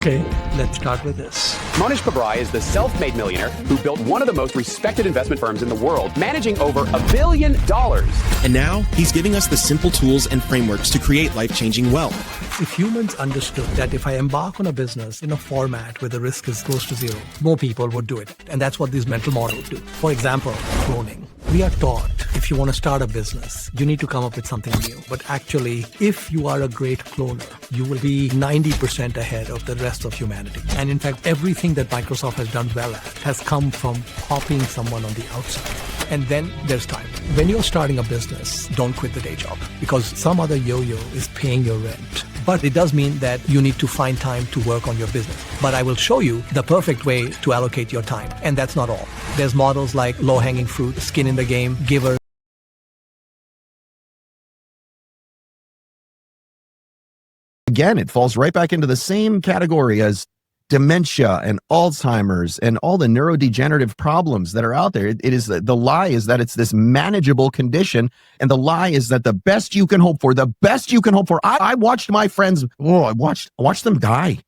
Okay, let's start with this. Monish Pabry is the self-made millionaire who built one of the most respected investment firms in the world, managing over $1 billion. And now he's giving us the simple tools and frameworks to create life-changing wealth. If humans understood that if I embark on a business in a format where the risk is close to zero, more people would do it. And that's what these mental models do. For example, cloning. We are taught if you want to start a business, you need to come up with something new. But actually, if you are a great cloner, you will be 90% ahead of the rest of humanity. And in fact, everything that Microsoft has done well at has come from copying someone on the outside. And then there's time. When you're starting a business, don't quit the day job because some other yo-yo is paying your rent. But it does mean that you need to find time to work on your business. But I will show you the perfect way to allocate your time. And that's not all. There's models like low-hanging fruit, skin in the game, giver. Again, it falls right back into the same category as dementia and Alzheimer's and all the neurodegenerative problems that are out there. It is the lie is that it's this manageable condition. And the lie is that the best you can hope for, I watched my friends, I watched them die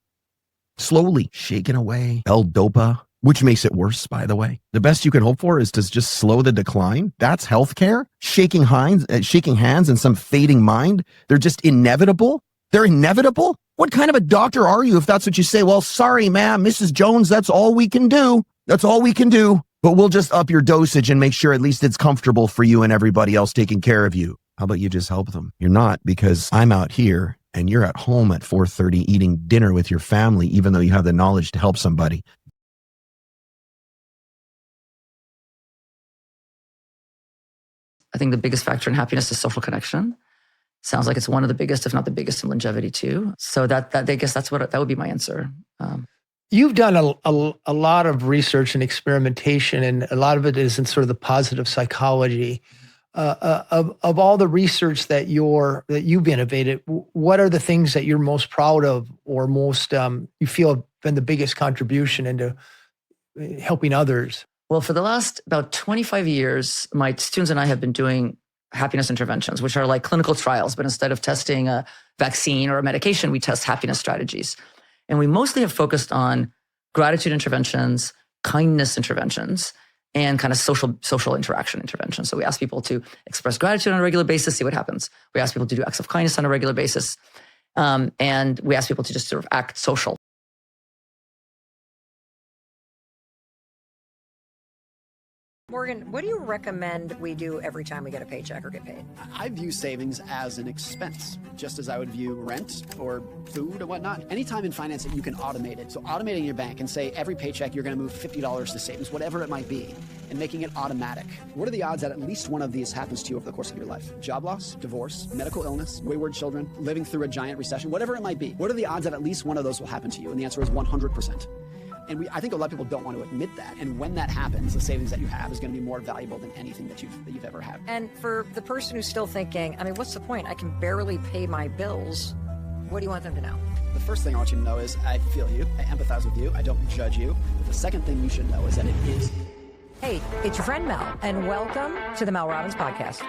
slowly, shaking away, L-Dopa, which makes it worse, by the way. The best you can hope for is to just slow the decline. That's healthcare. Shaking hands and some fading mind. They're just inevitable. They're inevitable. What kind of a doctor are you if that's what you say? Well, sorry, ma'am, Mrs. Jones, that's all we can do. That's all we can do. But we'll just up your dosage and make sure at least it's comfortable for you and everybody else taking care of you. How about you just help them? You're not, because I'm out here and you're at home at 4:30 eating dinner with your family, even though you have the knowledge to help somebody. I think the biggest factor in happiness is social connection. Sounds like it's one of the biggest, if not the biggest, in longevity too. So that I guess that would be my answer. You've done a lot of research and experimentation, and a lot of it is in sort of the positive psychology. Of all the research that you've innovated, what are the things that you're most proud of, or most you feel have been the biggest contribution into helping others? Well, for the last about 25 years, my students and I have been doing happiness interventions, which are like clinical trials, but instead of testing a vaccine or a medication, we test happiness strategies. And we mostly have focused on gratitude interventions, kindness interventions, and kind of social interaction interventions. So we ask people to express gratitude on a regular basis, see what happens. We ask people to do acts of kindness on a regular basis. And we ask people to just sort of act social. Morgan, what do you recommend we do every time we get a paycheck or get paid? I view savings as an expense, just as I would view rent or food or whatnot. Anytime in finance that you can automate it. So automating your bank and say every paycheck you're going to move $50 to savings, whatever it might be, and making it automatic. What are the odds that at least one of these happens to you over the course of your life? Job loss, divorce, medical illness, wayward children, living through a giant recession, whatever it might be. What are the odds that at least one of those will happen to you? And the answer is 100%. And I think a lot of people don't want to admit that. And when that happens, the savings that you have is going to be more valuable than anything that you've ever had. And for the person who's still thinking, I mean, what's the point? I can barely pay my bills. What do you want them to know? The first thing I want you to know is I feel you. I empathize with you. I don't judge you. But the second thing you should know is that it is. Hey, it's your friend Mel, and welcome to the Mel Robbins Podcast.